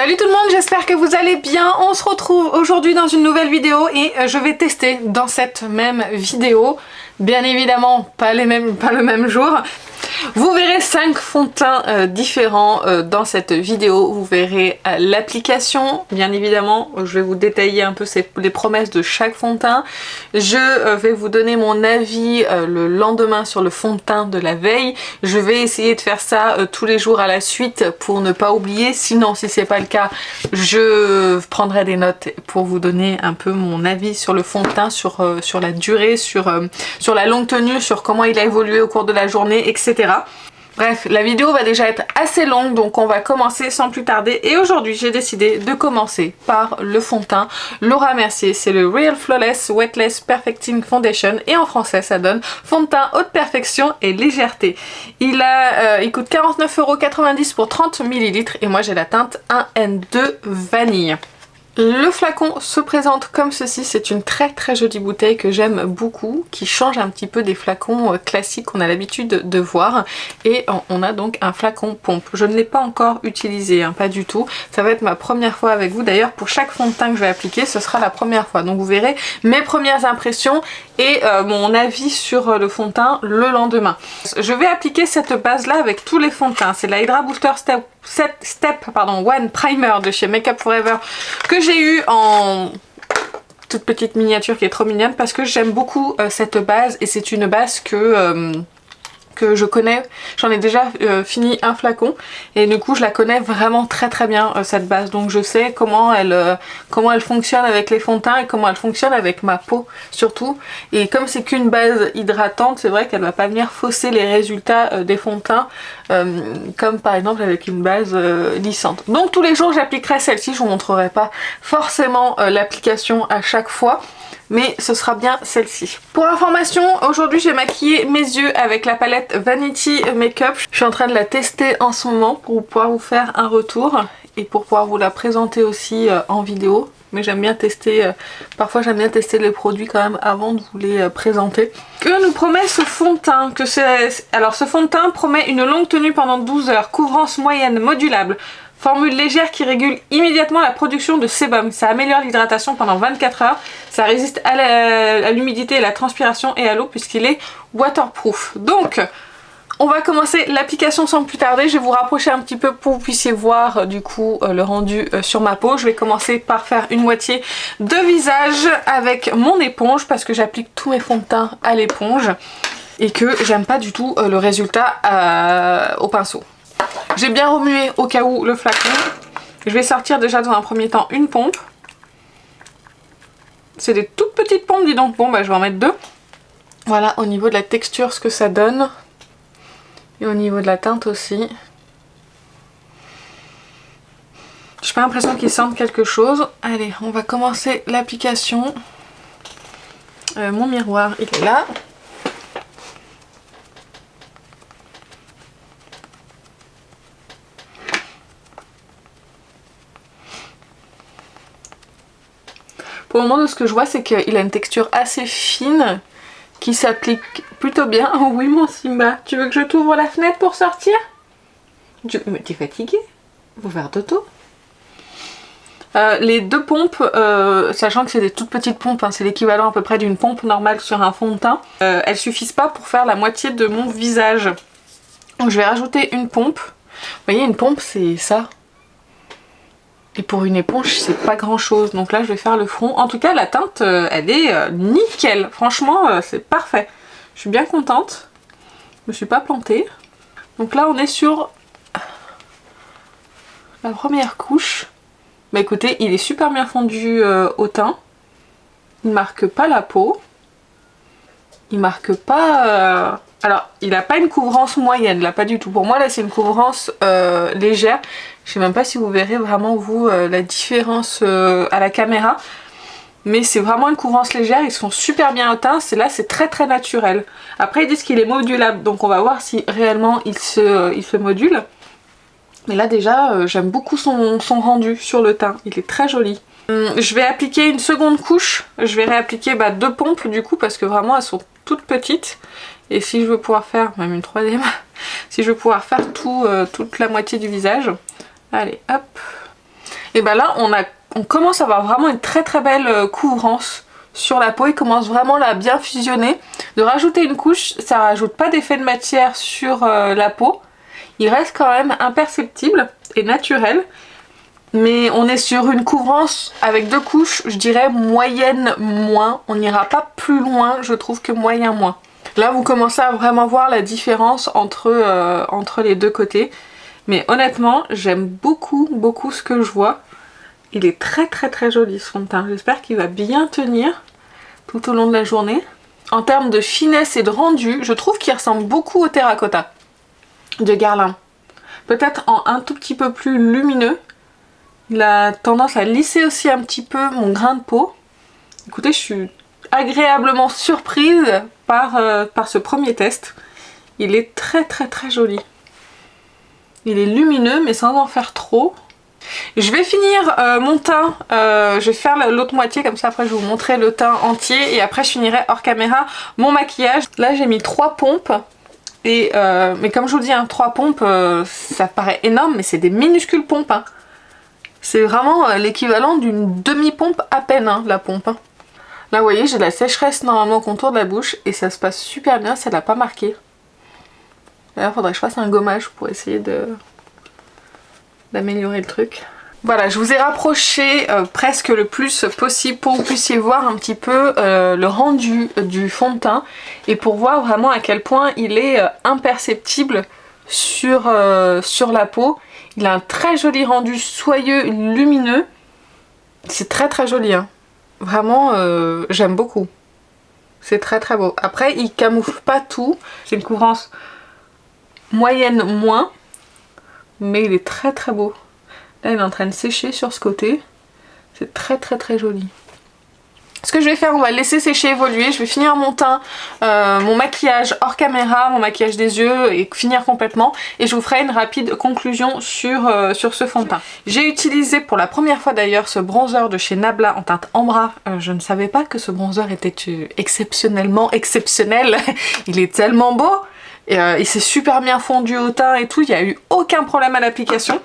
Salut tout le monde, j'espère que vous allez bien. On se retrouve aujourd'hui dans une nouvelle vidéo et je vais tester dans cette même vidéo, bien évidemment pas le même jour. Vous verrez 5 fonds de teint différents dans cette vidéo. Vous verrez l'application, bien évidemment. Je vais vous détailler un peu les promesses de chaque fond de teint. Je vais vous donner mon avis le lendemain sur le fond de teint de la veille. Je vais essayer de faire ça tous les jours à la suite pour ne pas oublier. Sinon, si c'est pas le cas, je prendrai des notes pour vous donner un peu mon avis sur le fond de teint, sur la durée, sur la longue tenue, sur comment il a évolué au cours de la journée, etc. Bref, la vidéo va déjà être assez longue, donc on va commencer sans plus tarder. Et aujourd'hui, j'ai décidé de commencer par le fond de teint Laura Mercier. C'est le Real Flawless Weightless Perfecting Foundation. Et en français, ça donne fond de teint haute perfection et légèreté. Il coûte 49,90 € pour 30 ml. Et moi, j'ai la teinte 1N2 Vanille. Le flacon se présente comme ceci, c'est une très jolie bouteille que j'aime beaucoup, qui change un petit peu des flacons classiques qu'on a l'habitude de voir. Et on a donc un flacon pompe. Je ne l'ai pas encore utilisé, hein, pas du tout. Ça va être ma première fois avec vous. D'ailleurs, pour chaque fond de teint que je vais appliquer, ce sera la première fois. Donc vous verrez mes premières impressions et mon avis sur le fond de teint le lendemain. Je vais appliquer cette base là avec tous les fonds de teint. C'est la Hydra Booster Step One Primer de chez Make Up For Ever que j'ai eu en toute petite miniature qui est trop mignonne parce que j'aime beaucoup cette base et c'est une base que je connais, j'en ai déjà fini un flacon et du coup je la connais vraiment très bien cette base, donc je sais comment elle fonctionne avec les fonds de teint et comment elle fonctionne avec ma peau surtout. Et comme c'est qu'une base hydratante, c'est vrai qu'elle va pas venir fausser les résultats des fonds de teint comme par exemple avec une base lissante. Donc tous les jours j'appliquerai celle-ci, je vous montrerai pas forcément l'application à chaque fois, mais ce sera bien celle-ci. Pour information, aujourd'hui j'ai maquillé mes yeux avec la palette Vanity Makeup. Je suis en train de la tester en ce moment pour pouvoir vous faire un retour et pour pouvoir vous la présenter aussi en vidéo. Mais j'aime bien tester, parfois j'aime bien tester les produits quand même avant de vous les présenter. Que nous promet ce fond de teint Alors ce fond de teint promet une longue tenue pendant 12 heures, couvrance moyenne modulable. Formule légère qui régule immédiatement la production de sébum. Ça améliore l'hydratation pendant 24 heures. Ça résiste à l'humidité et la transpiration et à l'eau puisqu'il est waterproof. Donc, on va commencer l'application sans plus tarder. Je vais vous rapprocher un petit peu pour que vous puissiez voir du coup le rendu sur ma peau. Je vais commencer par faire une moitié de visage avec mon éponge parce que j'applique tous mes fonds de teint à l'éponge et que j'aime pas du tout le résultat au pinceau. J'ai bien remué au cas où le flacon. Je vais sortir déjà dans un premier temps une pompe. C'est des toutes petites pompes, dis donc. Bon bah je vais en mettre 2. Voilà au niveau de la texture ce que ça donne. Et au niveau de la teinte aussi. J'ai pas l'impression qu'ils sentent quelque chose. Allez, on va commencer l'application. Mon miroir il est là. Pour le moment, de ce que je vois, c'est qu'il a une texture assez fine qui s'applique plutôt bien. Oh oui, mon Simba, tu veux que je t'ouvre la fenêtre pour sortir? Mais t'es fatiguée? Faut faire dodo. Les 2 pompes, sachant que c'est des toutes petites pompes, hein, c'est l'équivalent à peu près d'une pompe normale sur un fond de teint, elles suffisent pas pour faire la moitié de mon visage. Donc je vais rajouter une pompe. Vous voyez, une pompe, c'est ça. Et pour une éponge, c'est pas grand chose. Donc là, je vais faire le front. En tout cas, la teinte, elle est nickel. Franchement, c'est parfait. Je suis bien contente. Je me suis pas plantée. Donc là, on est sur la première couche. Bah écoutez, il est super bien fondu au teint. Il marque pas la peau. Il marque pas... Alors, il n'a pas une couvrance moyenne, là, pas du tout. Pour moi, là, c'est une couvrance légère. Je sais même pas si vous verrez vraiment, vous, la différence à la caméra. Mais c'est vraiment une couvrance légère. Ils sont super bien au teint. Là, c'est très naturel. Après, ils disent qu'il est modulable. Donc, on va voir si réellement il se module. Mais là, déjà, j'aime beaucoup son rendu sur le teint. Il est très joli. Je vais appliquer une seconde couche. Je vais réappliquer 2 pompes, du coup, parce que vraiment, elles sont toutes petites. Et si je veux pouvoir faire, même une troisième, si je veux pouvoir faire toute la moitié du visage, allez hop, Et ben là on commence à avoir vraiment une très belle couvrance sur la peau. Il commence vraiment là à bien fusionner. De rajouter une couche, ça rajoute pas d'effet de matière sur la peau. Il reste quand même imperceptible et naturel. Mais on est sur une couvrance avec 2 couches, je dirais moyenne moins. On n'ira pas plus loin, je trouve, que moyen moins. Là vous commencez à vraiment voir la différence entre les deux côtés. Mais honnêtement, j'aime beaucoup ce que je vois. Il est très joli ce fond de teint. J'espère qu'il va bien tenir tout au long de la journée. En termes de finesse et de rendu, je trouve qu'il ressemble beaucoup au terracotta de Guerlain. Peut-être en un tout petit peu plus lumineux. Il a tendance à lisser aussi un petit peu mon grain de peau. Écoutez, je suis agréablement surprise par ce premier test. Il est très joli. Il est lumineux mais sans en faire trop. Je vais finir mon teint, je vais faire l'autre moitié, comme ça après je vais vous montrer le teint entier et après je finirai hors caméra mon maquillage. Là j'ai mis 3 pompes, et, mais comme je vous dis, hein, 3 pompes, ça paraît énorme mais c'est des minuscules pompes. Hein. C'est vraiment l'équivalent d'une demi-pompe à peine, hein, la pompe. Hein. Là vous voyez, j'ai de la sécheresse normalement au contour de la bouche et ça se passe super bien, ça l'a pas marqué. D'ailleurs il faudrait que je fasse un gommage pour essayer d'améliorer le truc. Voilà, je vous ai rapproché presque le plus possible pour que vous puissiez voir un petit peu le rendu du fond de teint et pour voir vraiment à quel point il est imperceptible sur la peau. Il a un très joli rendu soyeux, lumineux. C'est très joli, hein. Vraiment, j'aime beaucoup. C'est très beau. Après, il camoufle pas tout. C'est une couvrance moyenne moins. Mais il est très beau. Là il est en train de sécher sur ce côté. C'est très joli. Ce que je vais faire, on va le laisser sécher, évoluer. Je vais finir mon teint, mon maquillage hors caméra, mon maquillage des yeux et finir complètement. Et je vous ferai une rapide conclusion sur ce fond de teint. J'ai utilisé pour la première fois d'ailleurs ce bronzer de chez Nabla en teinte Ambra. Je ne savais pas que ce bronzer était exceptionnellement exceptionnel. Il est tellement beau. Et, il s'est super bien fondu au teint et tout, il n'y a eu aucun problème à l'application.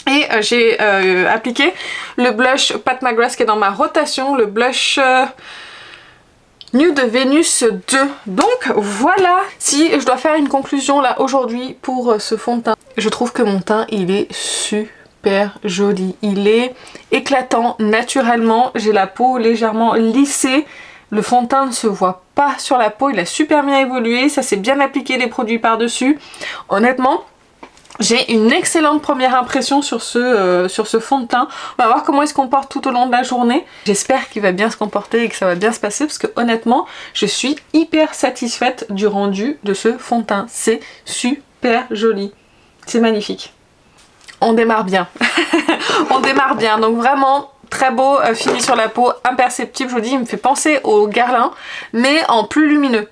Et j'ai appliqué le blush Pat McGrath qui est dans ma rotation, le blush Nude Venus 2. Donc voilà, si je dois faire une conclusion là aujourd'hui pour ce fond de teint, je trouve que mon teint il est super joli. Il est éclatant naturellement, j'ai la peau légèrement lissée. Le fond de teint ne se voit pas sur la peau, il a super bien évolué, ça s'est bien appliqué les produits par-dessus. Honnêtement, j'ai une excellente première impression sur ce fond de teint. On va voir comment il se comporte tout au long de la journée. J'espère qu'il va bien se comporter et que ça va bien se passer parce que honnêtement, je suis hyper satisfaite du rendu de ce fond de teint. C'est super joli, c'est magnifique. On démarre bien, on démarre bien, donc vraiment... Très beau, fini sur la peau, imperceptible, je vous dis, il me fait penser au Guerlain, mais en plus lumineux.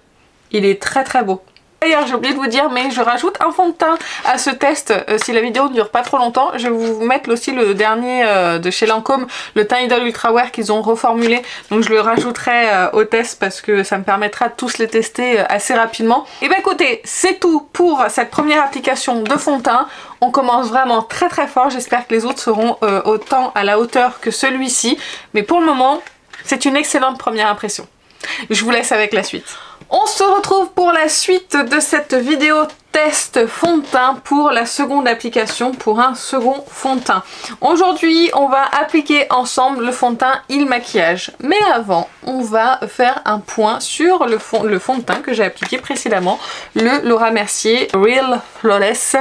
Il est très beau. D'ailleurs, j'ai oublié de vous dire, mais je rajoute un fond de teint à ce test, si la vidéo ne dure pas trop longtemps. Je vais vous mettre aussi le dernier de chez Lancôme, le teint Idol Ultra Wear qu'ils ont reformulé. Donc je le rajouterai au test parce que ça me permettra de tous les tester assez rapidement. Et bien écoutez, c'est tout pour cette première application de fond de teint. On commence vraiment très fort, j'espère que les autres seront autant à la hauteur que celui-ci. Mais pour le moment, c'est une excellente première impression. Je vous laisse avec la suite. On se retrouve pour la suite de cette vidéo test fond de teint pour la seconde application, pour un second fond de teint. Aujourd'hui, on va appliquer ensemble le fond de teint et le maquillage. Mais avant, on va faire un point sur le fond de teint que j'ai appliqué précédemment, le Laura Mercier Real Flawless.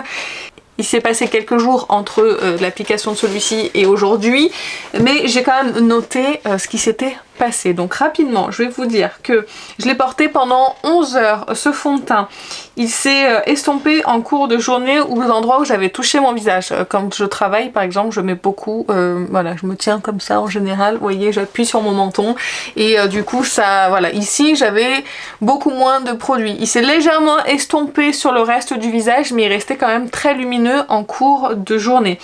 Il s'est passé quelques jours entre l'application de celui-ci et aujourd'hui, mais j'ai quand même noté ce qui s'était passé. Donc rapidement, je vais vous dire que je l'ai porté pendant 11 heures, ce fond de teint. Il s'est estompé en cours de journée aux endroits où j'avais touché mon visage. Quand je travaille par exemple, je mets beaucoup, voilà, je me tiens comme ça en général, vous voyez, j'appuie sur mon menton et du coup ça, voilà, ici j'avais beaucoup moins de produit. Il s'est légèrement estompé sur le reste du visage, mais il restait quand même très lumineux en cours de journée.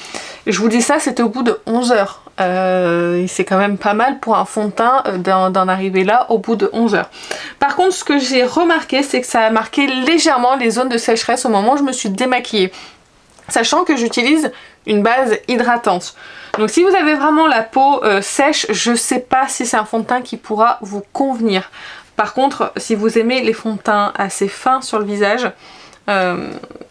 Je vous dis ça, c'était au bout de 11 heures. C'est quand même pas mal pour un fond de teint d'en arriver là au bout de 11 heures. Par contre, ce que j'ai remarqué, c'est que ça a marqué légèrement les zones de sécheresse au moment où je me suis démaquillée. Sachant que j'utilise une base hydratante. Donc si vous avez vraiment la peau sèche, je sais pas si c'est un fond de teint qui pourra vous convenir. Par contre, si vous aimez les fonds de teint assez fins sur le visage,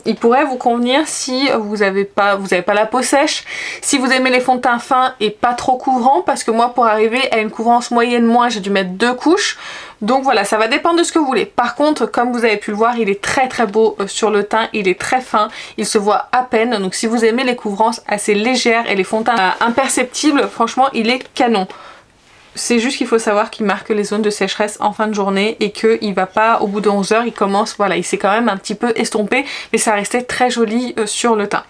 il pourrait vous convenir si vous avez pas la peau sèche, si vous aimez les fonds de teint fins et pas trop couvrants, parce que moi pour arriver à une couvrance moyenne moins j'ai dû mettre 2 couches, donc voilà, ça va dépendre de ce que vous voulez. Par contre, comme vous avez pu le voir, il est très très beau sur le teint, il est très fin, il se voit à peine, donc si vous aimez les couvrances assez légères et les fonds de teint imperceptibles, franchement il est canon. C'est juste qu'il faut savoir qu'il marque les zones de sécheresse en fin de journée et qu'il va pas, au bout de 11 heures, il commence, voilà, il s'est quand même un petit peu estompé, mais ça restait très joli sur le teint.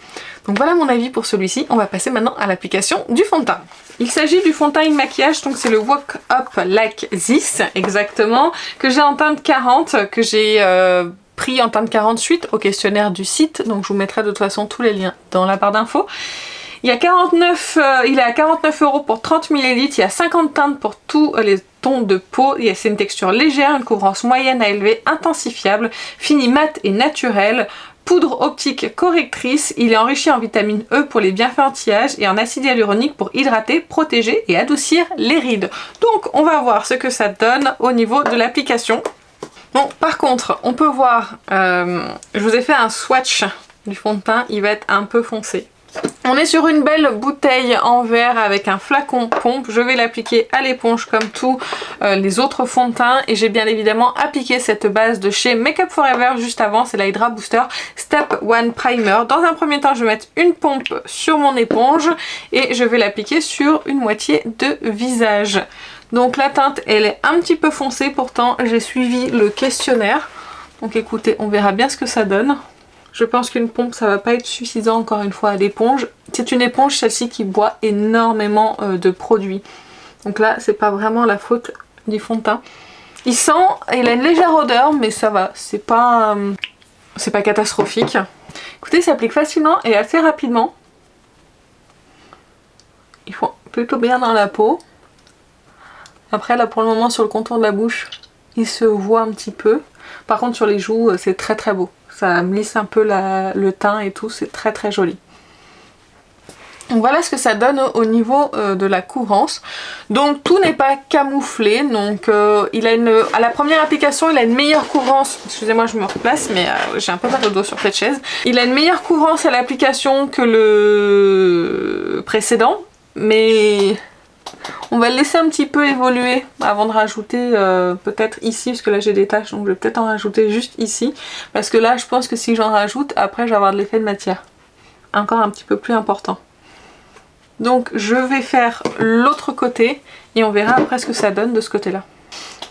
Donc voilà mon avis pour celui-ci. On va passer maintenant à l'application du fond de teint. Il s'agit du fond de teint et de maquillage, donc c'est le Wake Up Like This, exactement, que j'ai en teinte 40, que j'ai pris en teinte 40 suite au questionnaire du site, donc je vous mettrai de toute façon tous les liens dans la barre d'infos. Il est à 49 € pour 30 ml, il y a 50 teintes pour tous les tons de peau, c'est une texture légère, une couvrance moyenne à élevée, intensifiable, fini mat et naturel, poudre optique correctrice, il est enrichi en vitamine E pour les bienfaits anti-âge et en acide hyaluronique pour hydrater, protéger et adoucir les rides. Donc on va voir ce que ça donne au niveau de l'application. Bon, par contre, on peut voir, je vous ai fait un swatch du fond de teint, il va être un peu foncé. On est sur une belle bouteille en verre avec un flacon pompe. Je vais l'appliquer à l'éponge comme tous les autres fonds de teint. Et j'ai bien évidemment appliqué cette base de chez Make Up For Ever juste avant. C'est la Hydra Booster Step 1 Primer. Dans un premier temps, je vais mettre une pompe sur mon éponge. Et je vais l'appliquer sur une moitié de visage. Donc la teinte, elle est un petit peu foncée. Pourtant, j'ai suivi le questionnaire. Donc écoutez, on verra bien ce que ça donne. Je pense qu'une pompe ça va pas être suffisant encore une fois à l'éponge. C'est une éponge celle-ci qui boit énormément de produits. Donc là c'est pas vraiment la faute du fond de teint. Il a une légère odeur mais ça va, c'est pas catastrophique. Écoutez, il s'applique facilement et assez rapidement. Il faut plutôt bien dans la peau. Après là pour le moment sur le contour de la bouche il se voit un petit peu. Par contre sur les joues c'est très très beau. Ça me lisse un peu le teint et tout, c'est très très joli. Donc voilà ce que ça donne au niveau de la couvrance. Donc tout n'est pas camouflé. Donc à la première application il a une meilleure couvrance. Excusez-moi je me replace mais j'ai un peu mal au dos sur cette chaise. Il a une meilleure couvrance à l'application que le précédent. Mais on va le laisser un petit peu évoluer avant de rajouter peut-être ici, parce que là j'ai des taches, donc je vais peut-être en rajouter juste ici. Parce que là je pense que si j'en rajoute, après je vais avoir de l'effet de matière. Encore un petit peu plus important. Donc je vais faire l'autre côté et on verra après ce que ça donne de ce côté-là.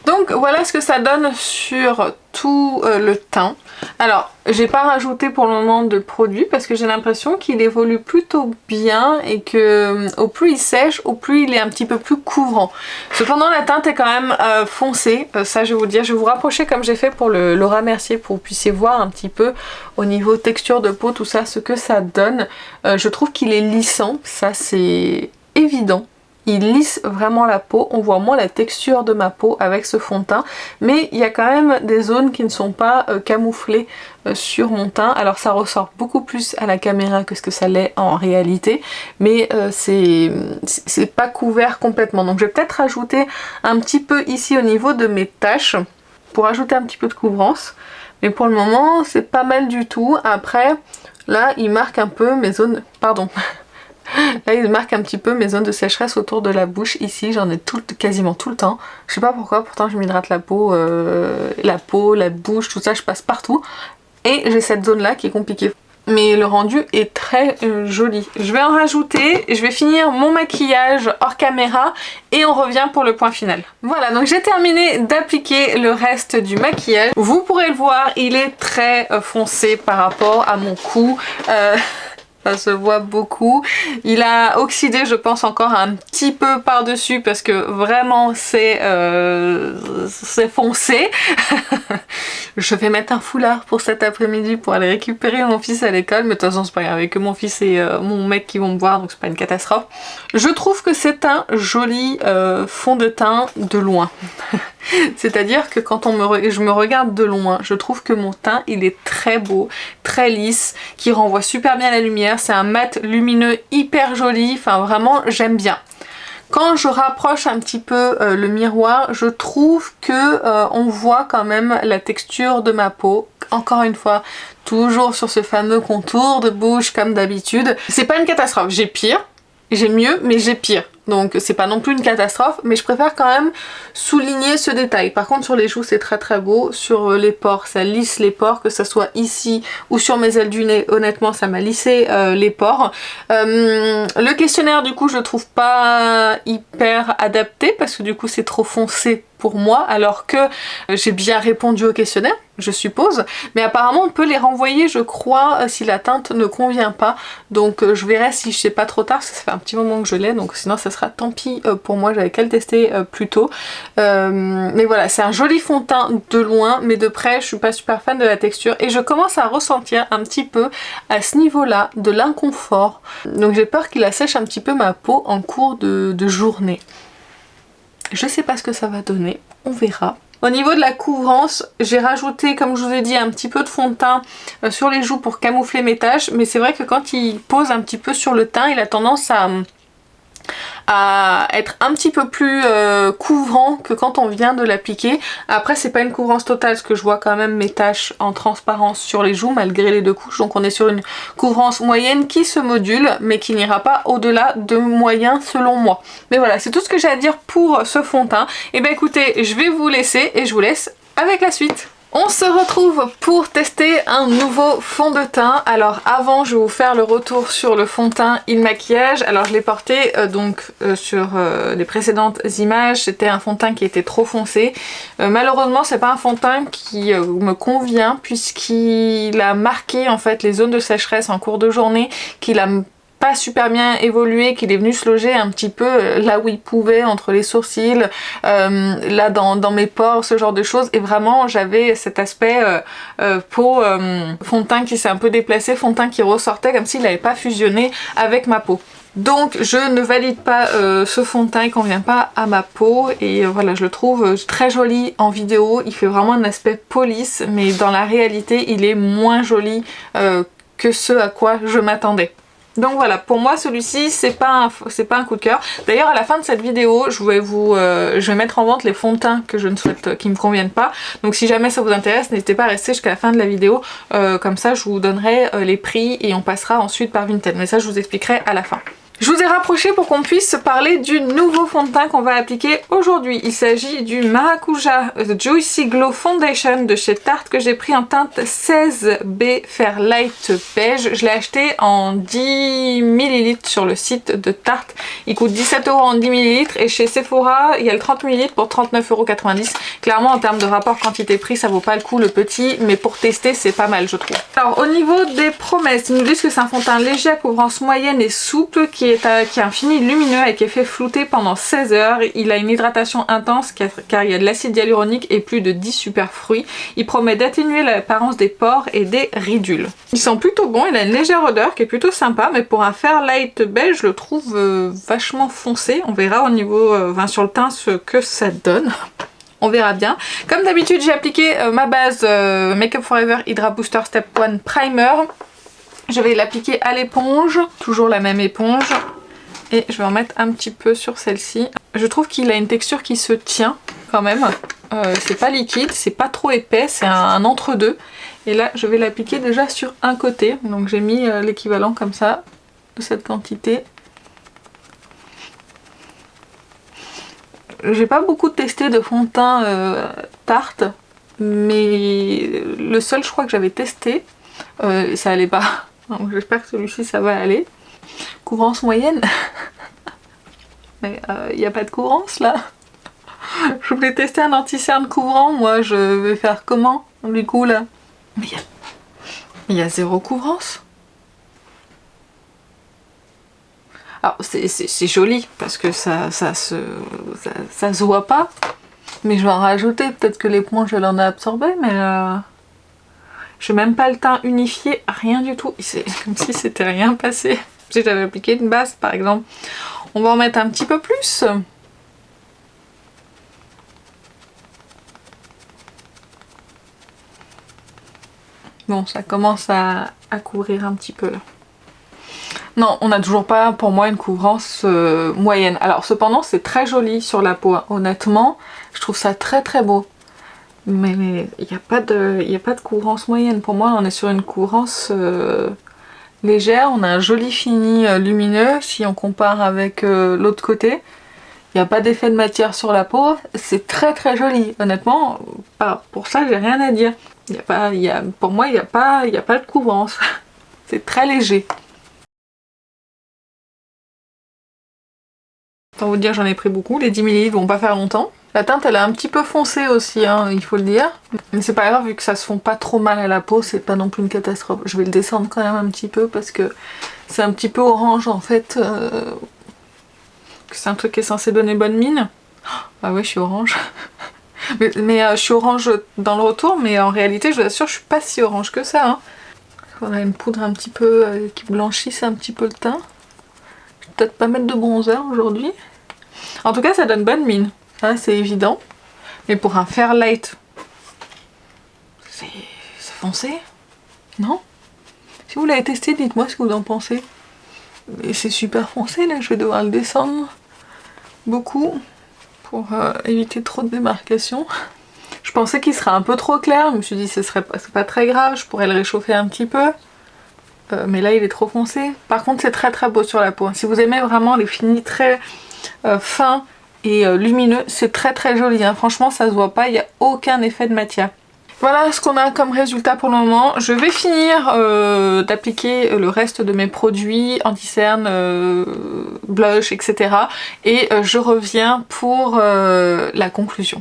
Donc voilà ce que ça donne sur tout le teint. Alors j'ai pas rajouté pour le moment de produit parce que j'ai l'impression qu'il évolue plutôt bien et que au plus il sèche, au plus il est un petit peu plus couvrant. Cependant la teinte est quand même foncée, ça je vais vous le dire. Je vais vous rapprocher comme j'ai fait pour le Laura Mercier pour que vous puissiez voir un petit peu au niveau texture de peau, tout ça, ce que ça donne. Je trouve qu'il est lissant, ça c'est évident. Il lisse vraiment la peau, on voit moins la texture de ma peau avec ce fond de teint, mais il y a quand même des zones qui ne sont pas camouflées sur mon teint. Alors ça ressort beaucoup plus à la caméra que ce que ça l'est en réalité, mais c'est pas couvert complètement. Donc je vais peut-être rajouter un petit peu ici au niveau de mes taches pour ajouter un petit peu de couvrance, mais pour le moment c'est pas mal du tout. Après là il marque un peu mes zones, pardon. Là il marque un petit peu mes zones de sécheresse autour de la bouche. Ici j'en ai quasiment tout le temps. Je sais pas pourquoi, pourtant je m'hydrate la peau, la bouche, tout ça, je passe partout. Et j'ai cette zone là qui est compliquée. Mais le rendu est très joli. Je vais en rajouter, je vais finir mon maquillage hors caméra et on revient pour le point final. Voilà, donc j'ai terminé d'appliquer le reste du maquillage. Vous pourrez le voir, il est très foncé par rapport à mon cou. Ça se voit beaucoup. Il a oxydé, je pense, encore un petit peu par-dessus parce que vraiment c'est foncé. Je vais mettre un foulard pour cet après-midi pour aller récupérer mon fils à l'école. Mais de toute façon, c'est pas grave, avec mon fils et mon mec qui vont me voir, donc c'est pas une catastrophe. Je trouve que c'est un joli fond de teint de loin. C'est-à-dire que quand je me regarde de loin, je trouve que mon teint, il est très beau, très lisse, qui renvoie super bien la lumière. lumière. C'est un mat lumineux hyper joli, enfin vraiment j'aime bien. Quand je rapproche un petit peu le miroir, je trouve que on voit quand même la texture de ma peau. Encore une fois, toujours sur ce fameux contour de bouche comme d'habitude. C'est pas une catastrophe, j'ai pire, j'ai mieux, mais j'ai pire. Donc c'est pas non plus une catastrophe, mais je préfère quand même souligner ce détail. Par contre sur les joues c'est très très beau, sur les pores ça lisse les pores, que ça soit ici ou sur mes ailes du nez, honnêtement ça m'a lissé les pores. Le questionnaire du coup je le trouve pas hyper adapté parce que du coup c'est trop foncé pour moi, alors que j'ai bien répondu au questionnaire, je suppose, mais apparemment on peut les renvoyer je crois si la teinte ne convient pas, donc je verrai si je sais pas trop tard, parce que ça fait un petit moment que je l'ai, donc sinon ça sera tant pis pour moi, j'avais qu'à le tester plus tôt. Mais voilà, c'est un joli fond de teint de loin, mais de près je suis pas super fan de la texture et je commence à ressentir un petit peu à ce niveau là de l'inconfort, donc j'ai peur qu'il assèche un petit peu ma peau en cours de journée. Je sais pas ce que ça va donner, on verra. Au niveau de la couvrance, j'ai rajouté, comme je vous ai dit, un petit peu de fond de teint sur les joues pour camoufler mes taches, mais c'est vrai que quand il pose un petit peu sur le teint, il a tendance à être un petit peu plus couvrant que quand on vient de l'appliquer. Après c'est pas une couvrance totale parce que je vois quand même mes taches en transparence sur les joues malgré les 2 couches, donc on est sur une couvrance moyenne qui se module mais qui n'ira pas au-delà de moyen selon moi. Mais voilà, c'est tout ce que j'ai à dire pour ce fond de teint. Et ben écoutez, je vais vous laisser et je vous laisse avec la suite. On se retrouve pour tester un nouveau fond de teint. Alors avant, je vais vous faire le retour sur le fond de teint In Maquillage. Alors je l'ai porté sur les précédentes images. C'était un fond de teint qui était trop foncé. Malheureusement, c'est pas un fond de teint qui me convient puisqu'il a marqué en fait les zones de sécheresse en cours de journée, qu'il a pas super bien évolué, qu'il est venu se loger un petit peu là où il pouvait, entre les sourcils, là dans mes pores, ce genre de choses, et vraiment j'avais cet aspect peau fond de teint qui s'est un peu déplacé, fond de teint qui ressortait comme s'il n'avait pas fusionné avec ma peau. Donc je ne valide pas ce fond de teint, il convient pas à ma peau et voilà, je le trouve très joli en vidéo, il fait vraiment un aspect police, mais dans la réalité il est moins joli que ce à quoi je m'attendais. Donc voilà, pour moi celui-ci c'est pas un coup de cœur. D'ailleurs à la fin de cette vidéo je vais mettre en vente les fonds de teint que je ne souhaite, qui me conviennent pas. Donc si jamais ça vous intéresse, n'hésitez pas à rester jusqu'à la fin de la vidéo, comme ça je vous donnerai les prix et on passera ensuite par Vinted, mais ça je vous expliquerai à la fin. Je vous ai rapproché pour qu'on puisse parler du nouveau fond de teint qu'on va appliquer aujourd'hui. Il s'agit du Maracuja Juicy Glow Foundation de chez Tarte que j'ai pris en teinte 16B Fairlight Beige. Je l'ai acheté en 10 ml sur le site de Tarte. Il coûte 17 € en 10 ml et chez Sephora il y a le 30 ml pour 39,90 €. Clairement en termes de rapport quantité-prix ça vaut pas le coup le petit, mais pour tester c'est pas mal je trouve. Alors au niveau des promesses, ils nous disent que c'est un fond de teint léger à couvrance moyenne et souple qui a un fini lumineux avec effet flouté pendant 16 heures. Il a une hydratation intense car il y a de l'acide hyaluronique et plus de 10 super fruits. Il promet d'atténuer l'apparence des pores et des ridules. Il sent plutôt bon, il a une légère odeur qui est plutôt sympa, mais pour un Fairlight Beige je le trouve vachement foncé. On verra au niveau sur le teint ce que ça donne. On verra bien. Comme d'habitude j'ai appliqué ma base Make Up For Ever Hydra Booster Step 1 Primer. Je vais l'appliquer à l'éponge, toujours la même éponge, et je vais en mettre un petit peu sur celle-ci. Je trouve qu'il a une texture qui se tient quand même, c'est pas liquide, c'est pas trop épais, c'est un entre-deux. Et là je vais l'appliquer déjà sur un côté, donc j'ai mis l'équivalent comme ça, de cette quantité. J'ai pas beaucoup testé de fond de teint Tarte, mais le seul je crois que j'avais testé, ça allait pas. Donc j'espère que celui-ci ça va aller. Couvrance moyenne. Mais il n'y a pas de couvrance là. Je voulais tester un anti-cerne couvrant, moi je vais faire comment du coup là? Mais il y a zéro couvrance. Alors c'est joli parce que ça se voit pas. Mais je vais en rajouter, peut-être que l'éponge elle en a absorbé, mais je n'ai même pas le teint unifié, rien du tout. C'est comme si c'était rien passé. Si j'avais appliqué une base par exemple. On va en mettre un petit peu plus. Bon, ça commence à couvrir un petit peu là. Non, on n'a toujours pas pour moi une couvrance moyenne. Alors cependant c'est très joli sur la peau, hein. Honnêtement je trouve ça très très beau. Mais il n'y a pas de couvrance moyenne. Pour moi on est sur une couvrance légère. On a un joli fini lumineux si on compare avec l'autre côté. Il n'y a pas d'effet de matière sur la peau. C'est très très joli. Honnêtement, pour ça j'ai rien à dire. Pour moi il n'y a pas de couvrance. C'est très léger. Autant vous dire j'en ai pris beaucoup. Les 10 ml vont pas faire longtemps. La teinte elle est un petit peu foncée aussi, hein, il faut le dire. Mais c'est pas grave vu que ça se fond pas trop mal à la peau, c'est pas non plus une catastrophe. Je vais le descendre quand même un petit peu parce que c'est un petit peu orange en fait. C'est un truc qui est censé donner bonne mine. Ah ouais je suis orange. mais je suis orange dans le retour, mais en réalité je vous assure je suis pas si orange que ça. Hein. On a une poudre un petit peu qui blanchisse un petit peu le teint. Je vais peut-être pas mettre de bronzer aujourd'hui. En tout cas ça donne bonne mine. Ça c'est évident, mais pour un Fairlight, c'est foncé, non? Si vous l'avez testé, dites-moi ce que vous en pensez. Et c'est super foncé là, je vais devoir le descendre beaucoup pour éviter trop de démarcation. Je pensais qu'il serait un peu trop clair, je me suis dit c'est pas très grave, je pourrais le réchauffer un petit peu. Mais là il est trop foncé. Par contre c'est très très beau sur la peau. Si vous aimez vraiment les finis très fins, et lumineux, c'est très très joli, hein. Franchement ça se voit pas, il n'y a aucun effet de matière. Voilà ce qu'on a comme résultat pour le moment. Je vais finir d'appliquer le reste de mes produits anti-cerne, blush, etc. Et je reviens pour la conclusion.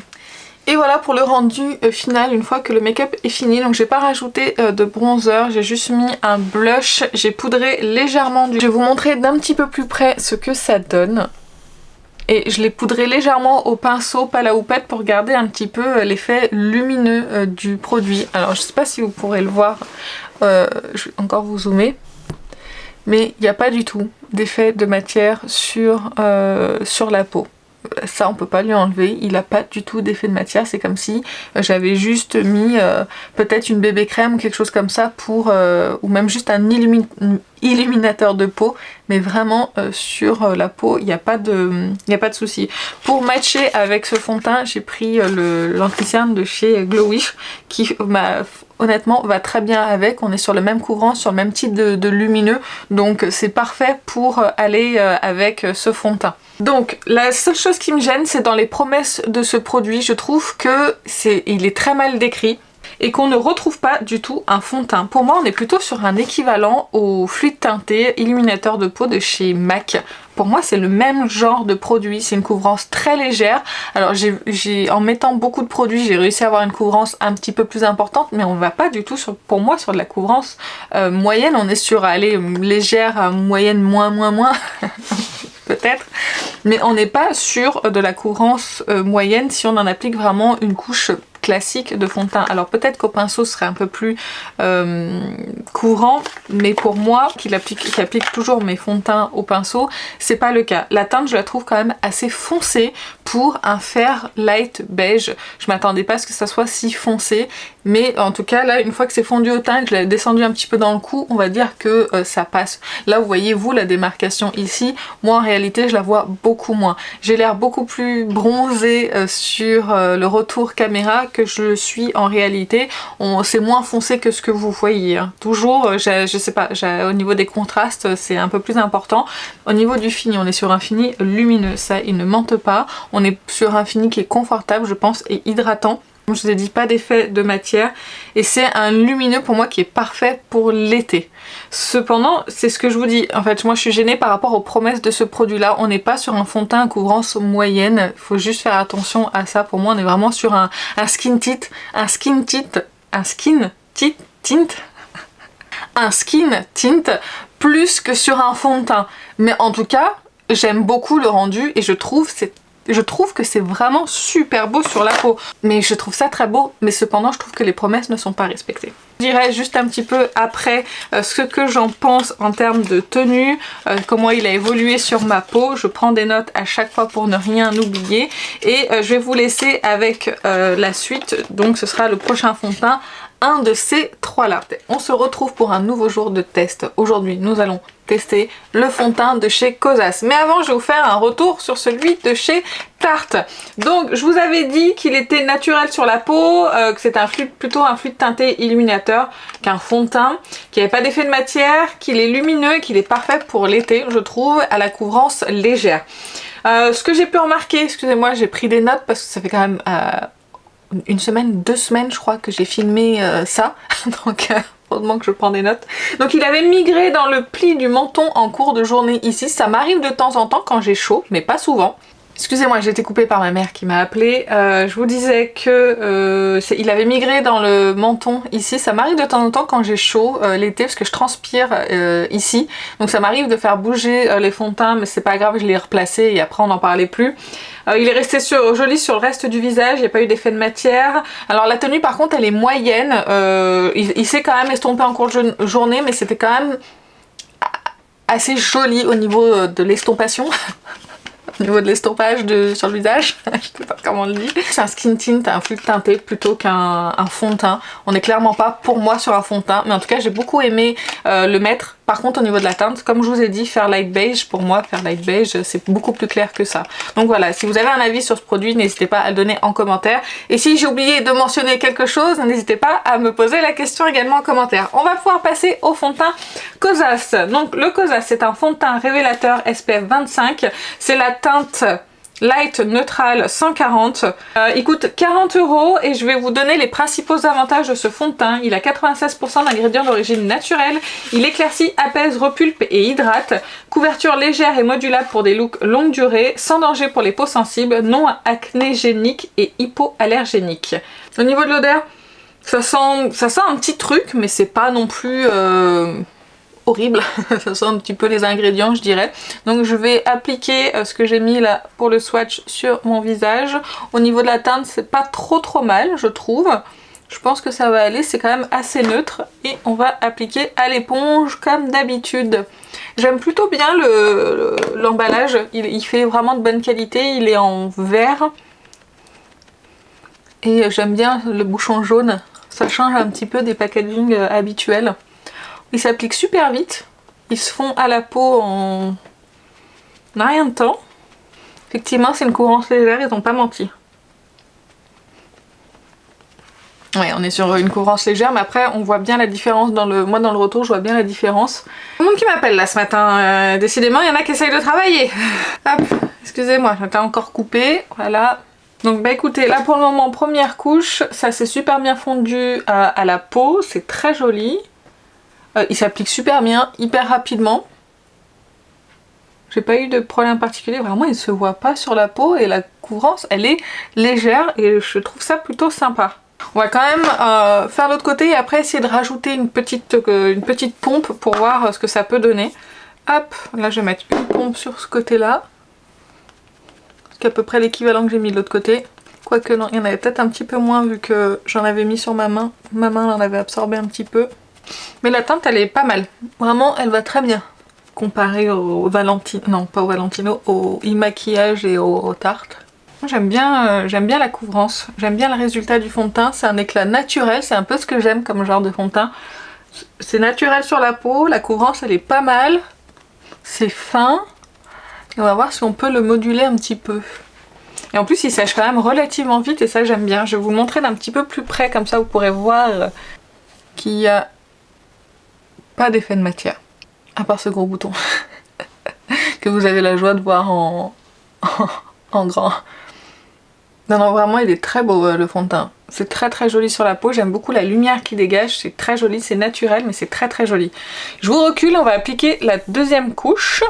Et voilà pour le rendu final une fois que le make-up est fini. Donc j'ai pas rajouté de bronzer, j'ai juste mis un blush, j'ai poudré légèrement du... Je vais vous montrer d'un petit peu plus près ce que ça donne. Et je l'ai poudré légèrement au pinceau, pas la houppette, pour garder un petit peu l'effet lumineux du produit. Alors je sais pas si vous pourrez le voir, je vais encore vous zoomer. Mais il n'y a pas du tout d'effet de matière sur la peau. Ça on peut pas lui enlever, il a pas du tout d'effet de matière, c'est comme si j'avais juste mis peut-être une bébé crème ou quelque chose comme ça pour ou même juste un illuminateur de peau, mais vraiment sur la peau il n'y a pas de souci. Pour matcher avec ce fond de teint j'ai pris l'anti-cerne de chez Glowish qui honnêtement va très bien avec. On est sur le même couvrant, sur le même type de lumineux, donc c'est parfait pour aller avec ce fond de teint. Donc la seule chose qui me gêne c'est dans les promesses de ce produit, je trouve que il est très mal décrit et qu'on ne retrouve pas du tout un fond de teint. Pour moi on est plutôt sur un équivalent au fluide teinté illuminateur de peau de chez MAC. Pour moi c'est le même genre de produit, c'est une couvrance très légère. Alors en mettant beaucoup de produits j'ai réussi à avoir une couvrance un petit peu plus importante, mais on va pas du tout pour moi sur de la couvrance moyenne, on est sur aller légère, moyenne, moins peut-être, mais on n'est pas sur de la couvrance moyenne si on en applique vraiment une couche classique de fond de teint. Alors peut-être qu'au pinceau ce serait un peu plus courant, mais pour moi qui applique toujours mes fonds de teint au pinceau, c'est pas le cas. La teinte je la trouve quand même assez foncée pour un Fairlight beige. Je m'attendais pas à ce que ça soit si foncé, mais en tout cas là une fois que c'est fondu au teint et que je l'ai descendu un petit peu dans le cou, on va dire que ça passe. Là vous voyez vous la démarcation ici, moi en réalité je la vois beaucoup moins. J'ai l'air beaucoup plus bronzée sur le retour caméra que je le suis en réalité. C'est moins foncé que ce que vous voyez, hein. Toujours, je sais pas, au niveau des contrastes c'est un peu plus important. Au niveau du fini, on est sur un fini lumineux, ça ils ne mentent pas. On est sur un fini qui est confortable je pense et hydratant. Comme je vous ai dit, pas d'effet de matière et c'est un lumineux pour moi qui est parfait pour l'été. Cependant, c'est ce que je vous dis, en fait moi je suis gênée par rapport aux promesses de ce produit là. On n'est pas sur un fond de teint à couvrance moyenne, il faut juste faire attention à ça. Pour moi on est vraiment sur un skin tint plus que sur un fond de teint. Mais en tout cas j'aime beaucoup le rendu et je trouve que c'est vraiment super beau sur la peau. Mais je trouve ça très beau, mais cependant je trouve que les promesses ne sont pas respectées. Je dirais juste un petit peu après ce que j'en pense en termes de tenue, comment il a évolué sur ma peau. Je prends des notes à chaque fois pour ne rien oublier. Et je vais vous laisser avec la suite, donc ce sera le prochain fond de teint, un de ces trois-là. On se retrouve pour un nouveau jour de test. Aujourd'hui, nous allons tester le fond de teint de chez Kosas. Mais avant, je vais vous faire un retour sur celui de chez Tarte. Donc, je vous avais dit qu'il était naturel sur la peau, que c'était plutôt un fluide teinté illuminateur qu'un fond de teint, qu'il n'y avait pas d'effet de matière, qu'il est lumineux et qu'il est parfait pour l'été, je trouve, à la couvrance légère. Ce que j'ai pu remarquer, excusez-moi, j'ai pris des notes parce que ça fait quand même une semaine, 2 semaines je crois que j'ai filmé ça, donc heureusement que je prends des notes. Donc il avait migré dans le pli du menton en cours de journée ici, ça m'arrive de temps en temps quand j'ai chaud, mais pas souvent. Excusez-moi, j'ai été coupée par ma mère qui m'a appelée. Je vous disais que il avait migré dans le menton ici. Ça m'arrive de temps en temps quand j'ai chaud l'été parce que je transpire ici. Donc ça m'arrive de faire bouger les fonds de teint, mais c'est pas grave, je l'ai replacé et après on n'en parlait plus. Il est resté joli sur le reste du visage, il n'y a pas eu d'effet de matière. Alors la tenue par contre elle est moyenne. Il s'est quand même estompé en cours de journée, mais c'était quand même assez joli au niveau de l'estompation. Au niveau de l'estompage sur le visage, je sais pas comment on le dit. C'est un skin tint, un fluide teinté plutôt qu'un fond de teint. On n'est clairement pas pour moi sur un fond de teint, mais en tout cas j'ai beaucoup aimé le mettre. Par contre au niveau de la teinte, comme je vous ai dit, faire light beige, pour moi faire light beige c'est beaucoup plus clair que ça. Donc voilà, si vous avez un avis sur ce produit, n'hésitez pas à le donner en commentaire. Et si j'ai oublié de mentionner quelque chose, n'hésitez pas à me poser la question également en commentaire. On va pouvoir passer au fond de teint Kosas. Donc le Kosas c'est un fond de teint révélateur SPF 25, c'est la teinte Light Neutral 140. Il coûte 40 € et je vais vous donner les principaux avantages de ce fond de teint. Il a 96% d'ingrédients d'origine naturelle. Il éclaircit, apaise, repulpe et hydrate. Couverture légère et modulable pour des looks longue durée, sans danger pour les peaux sensibles, non acnégéniques et hypoallergéniques. Au niveau de l'odeur, ça sent un petit truc, mais c'est pas non plus horrible, ça sent un petit peu les ingrédients je dirais. Donc je vais appliquer ce que j'ai mis là pour le swatch sur mon visage. Au niveau de la teinte c'est pas trop mal je trouve. Je pense que ça va aller, c'est quand même assez neutre. Et on va appliquer à l'éponge comme d'habitude. J'aime plutôt bien l'emballage, il fait vraiment de bonne qualité, il est en verre. Et j'aime bien le bouchon jaune, ça change un petit peu des packaging habituels. Ils s'appliquent super vite, ils se font à la peau en rien de temps. Effectivement c'est une couvrance légère, ils n'ont pas menti. Ouais, on est sur une couvrance légère, mais après on voit bien la différence moi dans le retour je vois bien la différence. Tout le monde qui m'appelle là ce matin, décidément il y en a qui essayent de travailler. Hop, excusez-moi, j'étais encore coupée, voilà. Donc bah écoutez, là pour le moment première couche, ça s'est super bien fondu à la peau, c'est très joli. Il s'applique super bien, hyper rapidement. J'ai pas eu de problème particulier, vraiment il se voit pas sur la peau et la couvrance elle est légère et je trouve ça plutôt sympa. On va quand même faire l'autre côté et après essayer de rajouter une petite pompe pour voir ce que ça peut donner. Hop, là je vais mettre une pompe sur ce côté là. C'est à peu près l'équivalent que j'ai mis de l'autre côté. Quoique non, il y en avait peut-être un petit peu moins vu que j'en avais mis sur ma main. Ma main en avait absorbé un petit peu. Mais la teinte elle est pas mal, vraiment elle va très bien comparée au Valentino, non pas au Valentino, au e-maquillage et aux tartes. J'aime bien la couvrance, j'aime bien le résultat du fond de teint, c'est un éclat naturel, c'est un peu ce que j'aime comme genre de fond de teint. C'est naturel sur la peau, la couvrance elle est pas mal, c'est fin, et on va voir si on peut le moduler un petit peu. Et en plus il sèche quand même relativement vite et ça j'aime bien, je vais vous le montrer d'un petit peu plus près comme ça vous pourrez voir qu'il y a pas d'effet de matière, à part ce gros bouton que vous avez la joie de voir en grand. Non, vraiment il est très beau le fond de teint. C'est très joli sur la peau, j'aime beaucoup la lumière qui dégage, c'est très joli, c'est naturel mais c'est très joli. Je vous recule, on va appliquer la deuxième couche.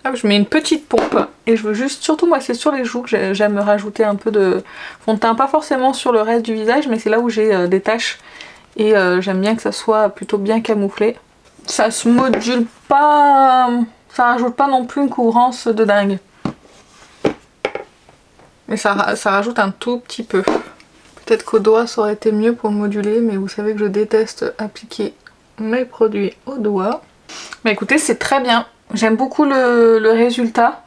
Hop, je mets une petite pompe et je veux juste, surtout moi c'est sur les joues que j'aime me rajouter un peu de fond de teint, pas forcément sur le reste du visage mais c'est là où j'ai des taches et j'aime bien que ça soit plutôt bien camouflé. Ça se module pas, ça rajoute pas non plus une couvrance de dingue. Mais ça rajoute un tout petit peu. Peut-être qu'au doigt ça aurait été mieux pour le moduler, mais vous savez que je déteste appliquer mes produits au doigt. Mais écoutez, c'est très bien. J'aime beaucoup le résultat.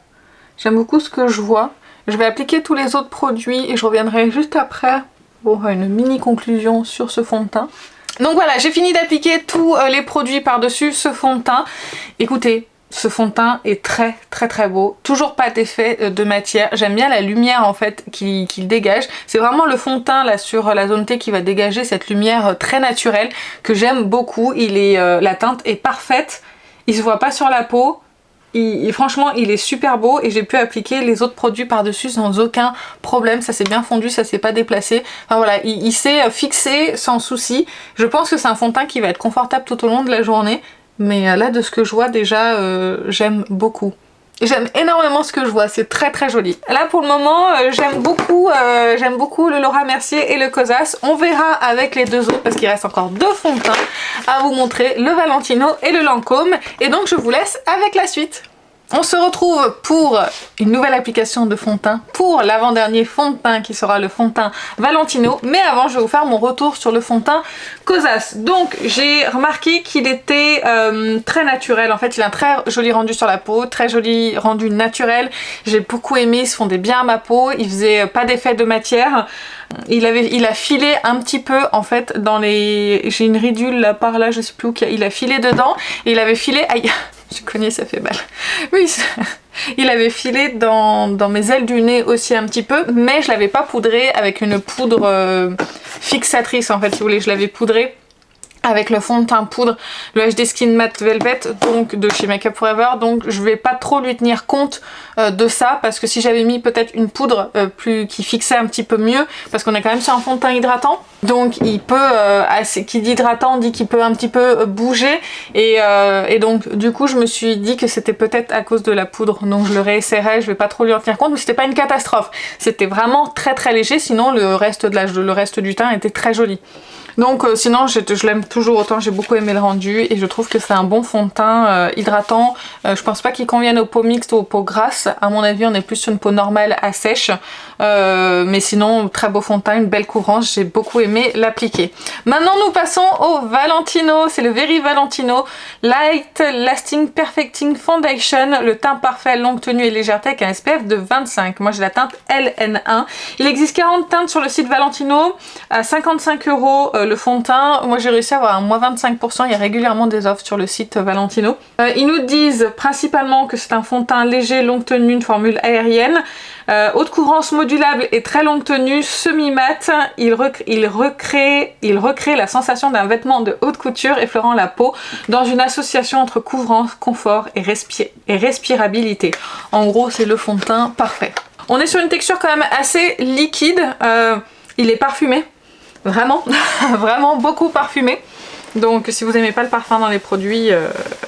J'aime beaucoup ce que je vois. Je vais appliquer tous les autres produits et je reviendrai juste après pour une mini conclusion sur ce fond de teint. Donc voilà, j'ai fini d'appliquer tous les produits par-dessus ce fond de teint. Écoutez, ce fond de teint est très très très beau, toujours pas d'effet de matière, j'aime bien la lumière en fait qu'il dégage, c'est vraiment le fond de teint là sur la zone T qui va dégager cette lumière très naturelle que j'aime beaucoup. La teinte est parfaite, il se voit pas sur la peau, franchement il est super beau et j'ai pu appliquer les autres produits par dessus sans aucun problème, ça s'est bien fondu, ça s'est pas déplacé, enfin voilà, il s'est fixé sans souci. Je pense que c'est un fond de teint qui va être confortable tout au long de la journée. Mais là, de ce que je vois déjà, j'aime beaucoup. J'aime énormément ce que je vois, c'est très très joli. Là pour le moment, j'aime beaucoup le Laura Mercier et le Kosas. On verra avec les deux autres parce qu'il reste encore deux fonds de teint à vous montrer, le Valentino et le Lancôme. Et donc je vous laisse avec la suite. On se retrouve pour une nouvelle application de fond de teint, pour l'avant-dernier fond de teint qui sera le fond de teint Valentino. Mais avant, je vais vous faire mon retour sur le fond de teint Kosas. Donc, j'ai remarqué qu'il était très naturel. En fait, il a un très joli rendu sur la peau, très joli rendu naturel. J'ai beaucoup aimé, il se fondait bien à ma peau, il faisait pas d'effet de matière. Il a filé un petit peu en fait dans les... J'ai une ridule là par là, je sais plus où, il a filé dedans et il avait filé... Aïe, je connais, ça fait mal. Oui, il avait filé dans mes ailes du nez aussi un petit peu, mais je l'avais pas poudré avec une poudre fixatrice en fait, si vous voulez, je l'avais poudré avec le fond de teint poudre, le HD Skin Matte Velvet, donc de chez Make Up For Ever, donc je vais pas trop lui tenir compte de ça, parce que si j'avais mis peut-être une poudre qui fixait un petit peu mieux, parce qu'on est quand même sur un fond de teint hydratant, donc il peut, qui dit hydratant dit qu'il peut un petit peu bouger, et donc du coup je me suis dit que c'était peut-être à cause de la poudre, donc je le réessayerai, je vais pas trop lui en tenir compte, mais c'était pas une catastrophe, c'était vraiment très très léger, sinon le reste du teint était très joli. Donc sinon je l'aime toujours autant, j'ai beaucoup aimé le rendu et je trouve que c'est un bon fond de teint hydratant. Je pense pas qu'il convienne aux peaux mixtes ou aux peaux grasses, à mon avis on est plus sur une peau normale à sèche, mais sinon très beau fond de teint, une belle couvrance, j'ai beaucoup aimé l'appliquer. Maintenant nous passons au Valentino, c'est le Very Valentino Light Lasting Perfecting Foundation, le teint parfait, longue tenue et légèreté avec un SPF de 25. Moi j'ai la teinte LN1. Il existe 40 teintes sur le site Valentino à 55 € le fond de teint. Moi j'ai réussi à avoir un moins 25%, il y a régulièrement des offres sur le site Valentino. Ils nous disent principalement que c'est un fond de teint léger, longue tenue, une formule aérienne, haute couvrance modulable et très longue tenue, semi-mat. Il recrée la sensation d'un vêtement de haute couture effleurant la peau dans une association entre couvrance, confort et respirabilité. En gros c'est le fond de teint parfait. On est sur une texture quand même assez liquide, il est parfumé. Vraiment, vraiment beaucoup parfumé. Donc si vous n'aimez pas le parfum dans les produits,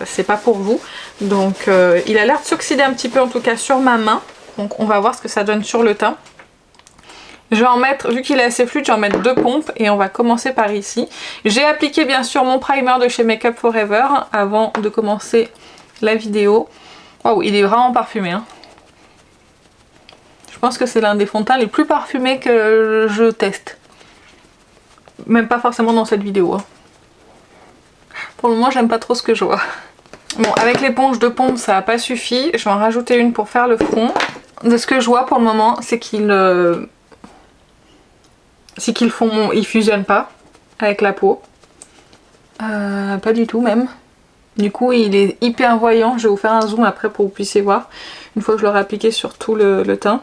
c'est pas pour vous. Donc il a l'air de s'oxyder un petit peu en tout cas sur ma main. Donc on va voir ce que ça donne sur le teint. Je vais en mettre, vu qu'il est assez fluide, je vais en mettre 2 pompes et on va commencer par ici. J'ai appliqué bien sûr mon primer de chez Make Up For Ever avant de commencer la vidéo. Waouh, il est vraiment parfumé, hein. Je pense que c'est l'un des fonds de teint les plus parfumés que je teste. Même pas forcément dans cette vidéo. Pour le moment, j'aime pas trop ce que je vois. Bon, avec l'éponge de pompe, ça n'a pas suffi. Je vais en rajouter une pour faire le front. De ce que je vois pour le moment, c'est qu'ils ils fusionnent pas avec la peau. Pas du tout même. Du coup, il est hyper voyant. Je vais vous faire un zoom après pour que vous puissiez voir. Une fois que je l'aurai appliqué sur tout le teint.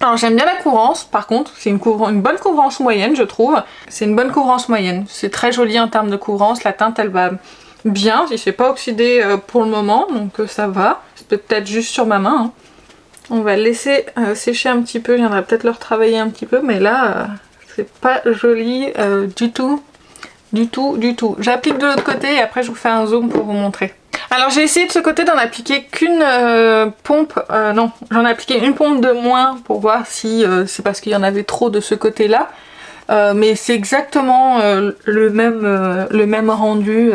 Alors j'aime bien la couvrance, par contre, c'est une bonne couvrance moyenne je trouve. C'est une bonne couvrance moyenne, c'est très joli en termes de couvrance, la teinte elle va bien, il ne s'est pas oxydé pour le moment, donc ça va. C'est peut-être juste sur ma main. Hein. On va le laisser sécher un petit peu, je viendrai peut-être le retravailler un petit peu, mais là c'est pas joli du tout, du tout, du tout. J'applique de l'autre côté et après je vous fais un zoom pour vous montrer. Alors j'ai essayé de ce côté d'en appliquer qu'une pompe, non, j'en ai appliqué une pompe de moins pour voir si c'est parce qu'il y en avait trop de ce côté-là. Mais c'est exactement le même rendu.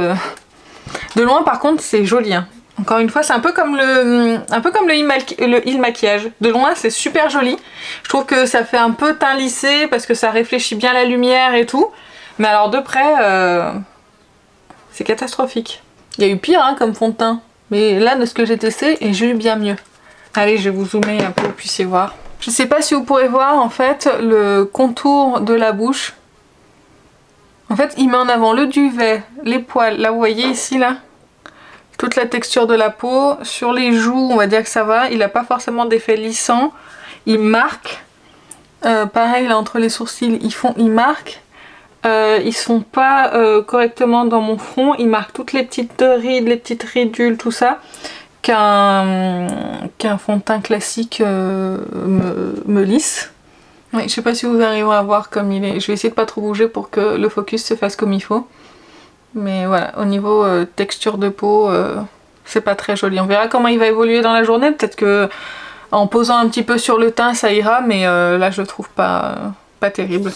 De loin par contre c'est joli. Hein. Encore une fois c'est un peu comme le Heal maquillage. De loin c'est super joli. Je trouve que ça fait un peu teint lissé parce que ça réfléchit bien la lumière et tout. Mais alors de près c'est catastrophique. Il y a eu pire hein, comme fond de teint, mais là de ce que j'ai testé, et j'ai eu bien mieux. Allez, je vais vous zoomer pour que vous puissiez voir. Je sais pas si vous pourrez voir en fait le contour de la bouche. En fait, il met en avant le duvet, les poils. Là, vous voyez ici, là, toute la texture de la peau. Sur les joues, on va dire que ça va. Il n'a pas forcément d'effet lissant. Il marque. Pareil, là, entre les sourcils, il marque. Ils sont pas correctement dans mon front. Il marque toutes les petites rides, les petites ridules, tout ça. Qu'un fond de teint classique me lisse. Oui, je sais pas si vous arriverez à voir comme il est. Je vais essayer de pas trop bouger pour que le focus se fasse comme il faut. Mais voilà, au niveau texture de peau, c'est pas très joli. On verra comment il va évoluer dans la journée. Peut-être que en posant un petit peu sur le teint, ça ira. Mais là, je le trouve pas terrible.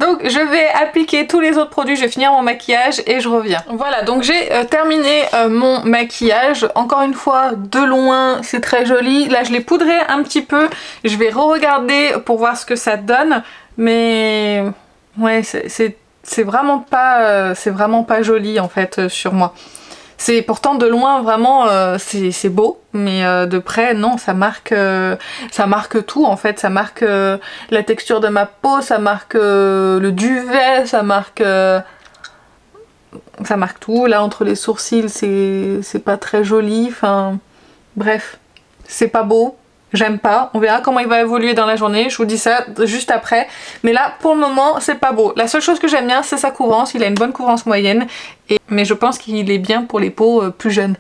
Donc je vais appliquer tous les autres produits, je vais finir mon maquillage et je reviens. Voilà, donc j'ai terminé mon maquillage. Encore une fois, de loin, c'est très joli. Là, je l'ai poudré un petit peu. Je vais re-regarder pour voir ce que ça donne. Mais ouais, c'est vraiment pas joli en fait sur moi. C'est pourtant de loin vraiment c'est beau, mais de près non, ça marque tout en fait, ça marque la texture de ma peau, ça marque le duvet, ça marque tout. Là entre les sourcils c'est pas très joli, enfin bref, c'est pas beau. J'aime pas, on verra comment il va évoluer dans la journée, je vous dis ça juste après. Mais là, pour le moment, c'est pas beau. La seule chose que j'aime bien, c'est sa couvrance, il a une bonne couvrance moyenne. Mais je pense qu'il est bien pour les peaux plus jeunes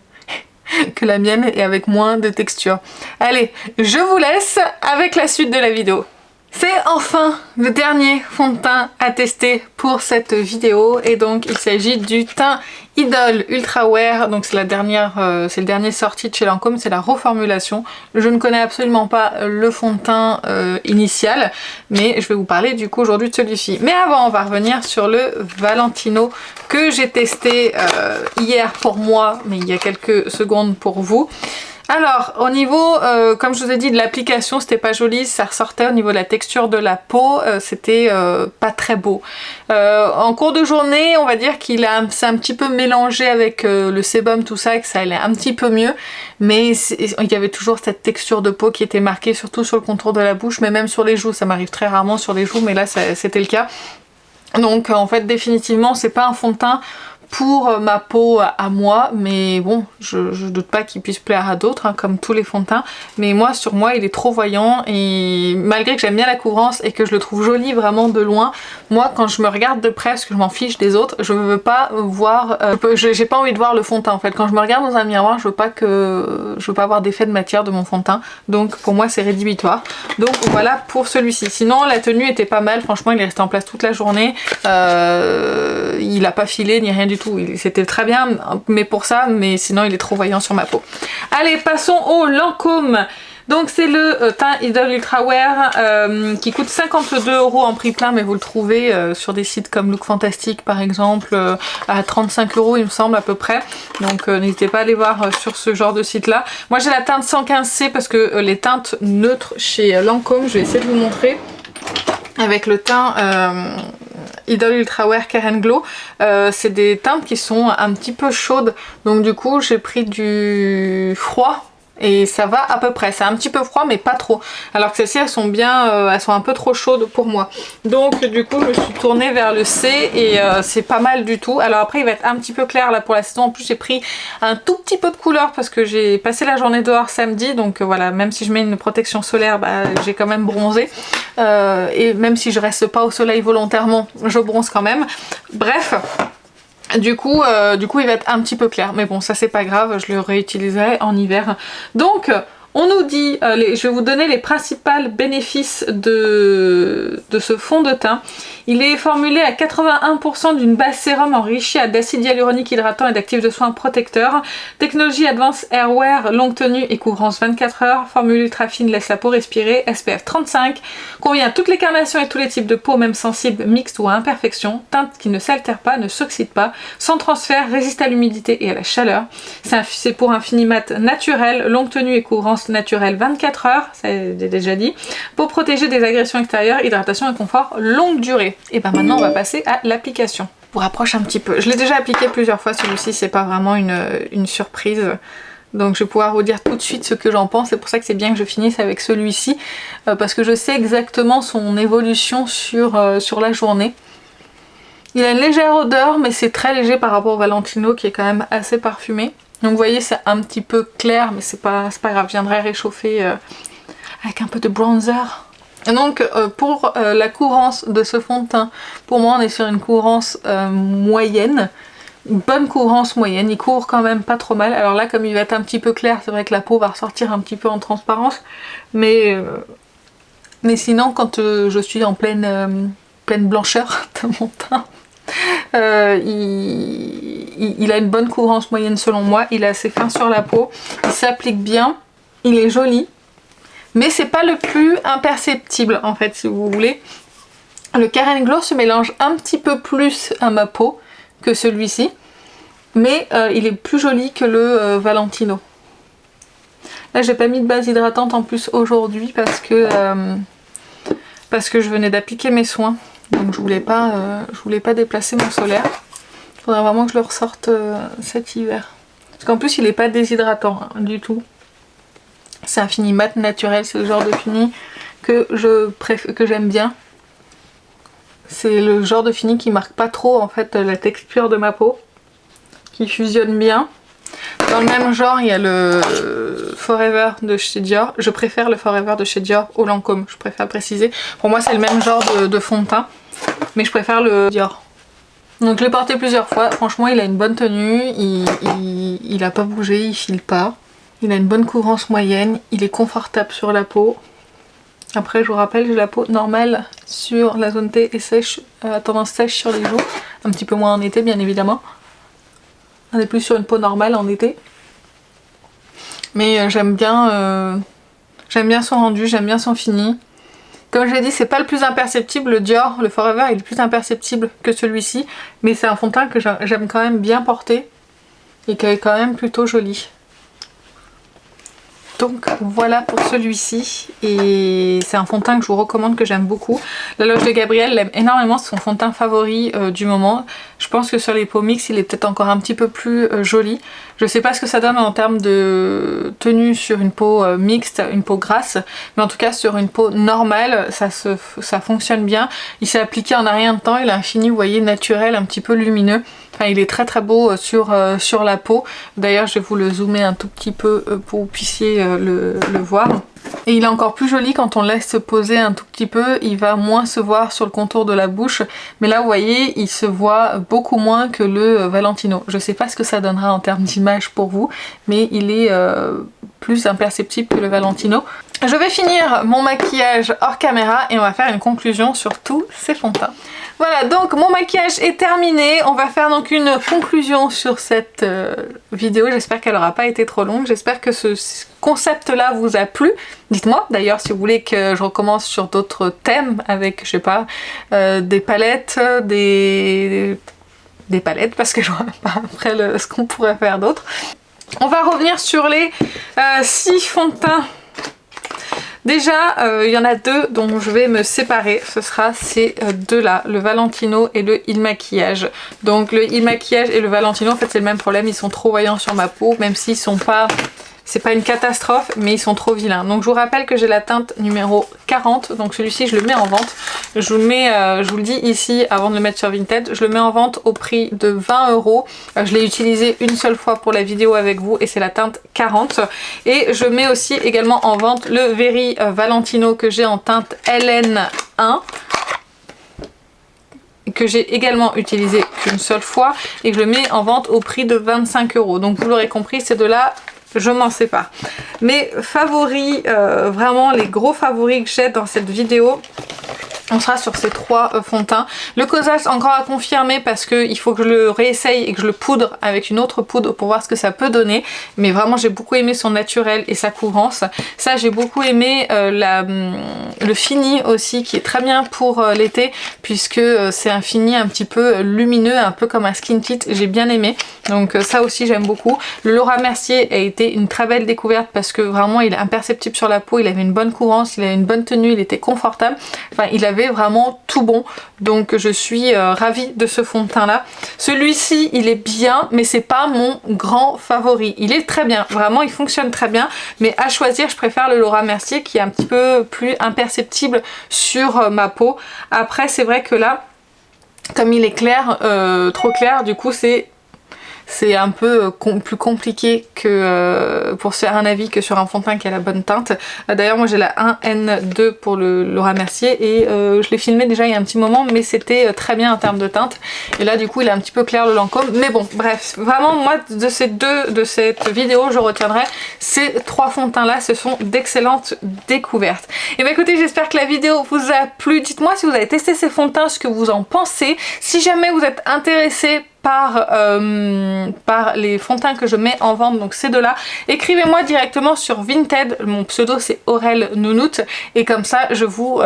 que la mienne et avec moins de texture. Allez, je vous laisse avec la suite de la vidéo. C'est enfin le dernier fond de teint à tester pour cette vidéo et donc il s'agit du teint Idol Ultra Wear. Donc c'est le dernier sorti de chez Lancôme, c'est la reformulation. Je ne connais absolument pas le fond de teint initial, mais je vais vous parler du coup aujourd'hui de celui-ci. Mais avant, on va revenir sur le Valentino que j'ai testé hier pour moi, mais il y a quelques secondes pour vous. Alors, au niveau, comme je vous ai dit, de l'application, c'était pas joli, ça ressortait au niveau de la texture de la peau, c'était pas très beau. En cours de journée, on va dire qu'il s'est un petit peu mélangé avec le sébum, tout ça, et que ça allait un petit peu mieux, mais il y avait toujours cette texture de peau qui était marquée, surtout sur le contour de la bouche, mais même sur les joues, ça m'arrive très rarement sur les joues, mais là, c'était le cas. Donc, en fait, définitivement, c'est pas un fond de teint pour ma peau à moi, mais bon, je doute pas qu'il puisse plaire à d'autres, hein, comme tous les fonds de teint, mais moi, sur moi, il est trop voyant, et malgré que j'aime bien la couvrance et que je le trouve joli vraiment de loin, moi, quand je me regarde de près, parce que je m'en fiche des autres, je veux pas voir, j'ai pas envie de voir le fond de teint, en fait. Quand je me regarde dans un miroir, je veux pas avoir d'effet de matière de mon fond de teint, donc pour moi, c'est rédhibitoire. Donc voilà pour celui-ci. Sinon, la tenue était pas mal, franchement, il est resté en place toute la journée, il a pas filé ni rien du tout. C'était très bien, mais pour ça, mais sinon il est trop voyant sur ma peau. Allez, passons au Lancôme. Donc c'est le teint Idol Ultra Wear qui coûte 52 € en prix plein, mais vous le trouvez sur des sites comme Look Fantastic par exemple à 35 € il me semble à peu près. Donc n'hésitez pas à aller voir sur ce genre de site là. Moi j'ai la teinte 115C parce que les teintes neutres chez Lancôme, je vais essayer de vous montrer. Avec le teint Idol Ultra Wear Karen Glow, c'est des teintes qui sont un petit peu chaudes, donc du coup j'ai pris du froid et ça va à peu près. C'est un petit peu froid mais pas trop, alors que celles-ci elles sont bien, elles sont un peu trop chaudes pour moi. Donc du coup je me suis tournée vers le C et c'est pas mal du tout. Alors après il va être un petit peu clair là pour la saison. En plus j'ai pris un tout petit peu de couleur parce que j'ai passé la journée dehors samedi, donc voilà, même si je mets une protection solaire, bah, j'ai quand même bronzé. Et même si je reste pas au soleil volontairement, je bronze quand même. Bref. Du coup, il va être un petit peu clair, mais bon, ça c'est pas grave, je le réutiliserai en hiver. Donc, on nous dit, je vais vous donner les principaux bénéfices de ce fond de teint. Il est formulé à 81% d'une base sérum enrichie d'acide hyaluronique hydratant et d'actifs de soins protecteurs. Technologie Advanced Airwear, longue tenue et couvrance 24 heures. Formule ultra fine, laisse la peau respirer. SPF 35. Convient à toutes les carnations et tous les types de peau, même sensibles, mixtes ou à imperfection. Teinte qui ne s'altère pas, ne s'oxyde pas. Sans transfert, résiste à l'humidité et à la chaleur. C'est pour un fini mat naturel, longue tenue et couvrance naturelle 24 heures, ça j'ai déjà dit, pour protéger des agressions extérieures, hydratation et confort longue durée. Et ben maintenant on va passer à l'application. Je vous rapproche un petit peu. Je l'ai déjà appliqué plusieurs fois, celui-ci c'est pas vraiment une surprise. Donc je vais pouvoir vous dire tout de suite ce que j'en pense. C'est pour ça que c'est bien que je finisse avec celui-ci, parce que je sais exactement son évolution sur la journée. Il a une légère odeur, mais c'est très léger par rapport au Valentino qui est quand même assez parfumé. Donc vous voyez, c'est un petit peu clair, mais c'est pas grave, je viendrai réchauffer avec un peu de bronzer. Et donc pour la courance de ce fond de teint, pour moi on est sur une courance moyenne. Une bonne courance moyenne, il court quand même pas trop mal. Alors là, comme il va être un petit peu clair, c'est vrai que la peau va ressortir un petit peu en transparence. Mais sinon, quand je suis en pleine blancheur de mon teint, il a une bonne courance moyenne selon moi. Il est assez fin sur la peau, il s'applique bien, il est joli. Mais c'est pas le plus imperceptible en fait, si vous voulez. Le Karen Glow se mélange un petit peu plus à ma peau que celui-ci, mais il est plus joli que le Valentino. Là j'ai pas mis de base hydratante en plus aujourd'hui parce que je venais d'appliquer mes soins, donc je voulais pas déplacer mon solaire. Il faudrait vraiment que je le ressorte cet hiver, parce qu'en plus il est pas déshydratant hein, du tout. C'est un fini mat naturel, c'est le genre de fini que j'aime bien. C'est le genre de fini qui marque pas trop en fait la texture de ma peau, qui fusionne bien. Dans le même genre, il y a le Forever de chez Dior. Je préfère le Forever de chez Dior au Lancôme, je préfère préciser. Pour moi, c'est le même genre de fond de teint, mais je préfère le Dior. Donc je l'ai porté plusieurs fois. Franchement, il a une bonne tenue, il a pas bougé, il file pas. Il a une bonne courance moyenne, il est confortable sur la peau. Après je vous rappelle, j'ai la peau normale sur la zone T et sèche, tendance sèche sur les joues, un petit peu moins en été bien évidemment. On est plus sur une peau normale en été. Mais j'aime bien son rendu, j'aime bien son fini. Comme je l'ai dit, c'est pas le plus imperceptible, le Dior, le Forever il est plus imperceptible que celui-ci. Mais c'est un fond de teint que j'aime quand même bien porter et qui est quand même plutôt joli. Donc voilà pour celui-ci, et c'est un fond de teint que je vous recommande, que j'aime beaucoup. La Loge de Gabriel l'aime énormément, c'est son fond de teint favori du moment. Je pense que sur les peaux mixtes il est peut-être encore un petit peu plus joli. Je sais pas ce que ça donne en termes de tenue sur une peau mixte, une peau grasse, mais en tout cas sur une peau normale ça fonctionne bien. Il s'est appliqué en un rien de temps, il a un fini vous voyez naturel, un petit peu lumineux. Enfin, il est très très beau sur la peau. D'ailleurs je vais vous le zoomer un tout petit peu pour que vous puissiez le voir. Et il est encore plus joli quand on laisse se poser un tout petit peu, il va moins se voir sur le contour de la bouche, mais là vous voyez il se voit beaucoup moins que le Valentino. Je sais pas ce que ça donnera en termes d'image pour vous, mais il est plus imperceptible que le Valentino. Je vais finir mon maquillage hors caméra et on va faire une conclusion sur tous ces fonds de teint. Voilà, donc mon maquillage est terminé. On va faire donc une conclusion sur cette vidéo. J'espère qu'elle n'aura pas été trop longue. J'espère que ce concept-là vous a plu. Dites-moi d'ailleurs si vous voulez que je recommence sur d'autres thèmes avec, je sais pas, des palettes, des palettes parce que je vois pas après ce qu'on pourrait faire d'autre. On va revenir sur les 6 fonds de teint. Déjà, il y en a 2 dont je vais me séparer, ce sera ces 2-là, le Valentino et le Il Maquillage. Donc le Il Maquillage et le Valentino, en fait c'est le même problème, ils sont trop voyants sur ma peau, même s'ils sont pas... C'est pas une catastrophe, mais ils sont trop vilains. Donc je vous rappelle que j'ai la teinte numéro 40, donc celui-ci je le mets en vente. Je vous le dis ici avant de le mettre sur Vinted, je le mets en vente au prix de 20 €. Je l'ai utilisé une seule fois pour la vidéo avec vous et c'est la teinte 40. Et je mets aussi également en vente le Very Valentino que j'ai en teinte LN1. Que j'ai également utilisé qu'une seule fois et que je le mets en vente au prix de 25 €. Donc vous l'aurez compris, ces deux-là, je m'en sépare. Mes favoris, vraiment les gros favoris que j'ai dans cette vidéo, on sera sur ces 3 fonds de teint. Le Cosas encore à confirmer parce qu'il faut que je le réessaye et que je le poudre avec une autre poudre pour voir ce que ça peut donner. Mais vraiment j'ai beaucoup aimé son naturel et sa courance. Ça j'ai beaucoup aimé le fini aussi qui est très bien pour l'été puisque c'est un fini un petit peu lumineux, un peu comme un skin tint. J'ai bien aimé. Donc ça aussi j'aime beaucoup. Le Laura Mercier a été une très belle découverte parce que vraiment il est imperceptible sur la peau. Il avait une bonne courance, il avait une bonne tenue, il était confortable. Enfin il avait vraiment tout bon, donc je suis ravie de ce fond de teint là. Celui-ci il est bien mais c'est pas mon grand favori. Il est très bien, vraiment il fonctionne très bien, mais à choisir je préfère le Laura Mercier qui est un petit peu plus imperceptible sur ma peau. Après c'est vrai que là comme il est clair, trop clair, du coup c'est un peu plus compliqué que pour se faire un avis que sur un fond de teint qui a la bonne teinte. D'ailleurs moi j'ai la 1N2 pour le Laura Mercier et je l'ai filmé déjà il y a un petit moment, mais c'était très bien en termes de teinte. Et là du coup il est un petit peu clair le Lancôme, mais bon bref, vraiment moi de cette vidéo je retiendrai ces 3 fonds de teint là, ce sont d'excellentes découvertes. Et bah écoutez, j'espère que la vidéo vous a plu. Dites-moi si vous avez testé ces fonds de teint, ce que vous en pensez. Si jamais vous êtes intéressé par les fonds de teint que je mets en vente, donc ces deux là, écrivez-moi directement sur Vinted, mon pseudo c'est Aurel Nounoute, et comme ça je vous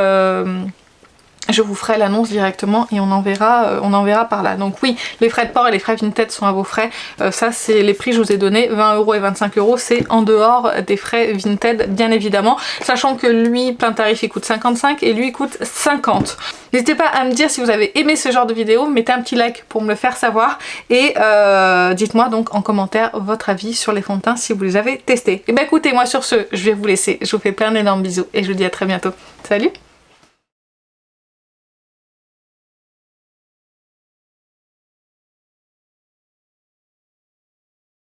ferai l'annonce directement et on enverra par là. Donc oui, les frais de port et les frais Vinted sont à vos frais. Ça c'est les prix que je vous ai donnés, 20 € et 25 €, c'est en dehors des frais Vinted bien évidemment. Sachant que lui, plein tarif il coûte 55 et lui il coûte 50. N'hésitez pas à me dire si vous avez aimé ce genre de vidéo, mettez un petit like pour me le faire savoir et dites-moi donc en commentaire votre avis sur les fonds de teint si vous les avez testés. Et bah écoutez, moi sur ce, je vais vous laisser. Je vous fais plein d'énormes bisous et je vous dis à très bientôt. Salut!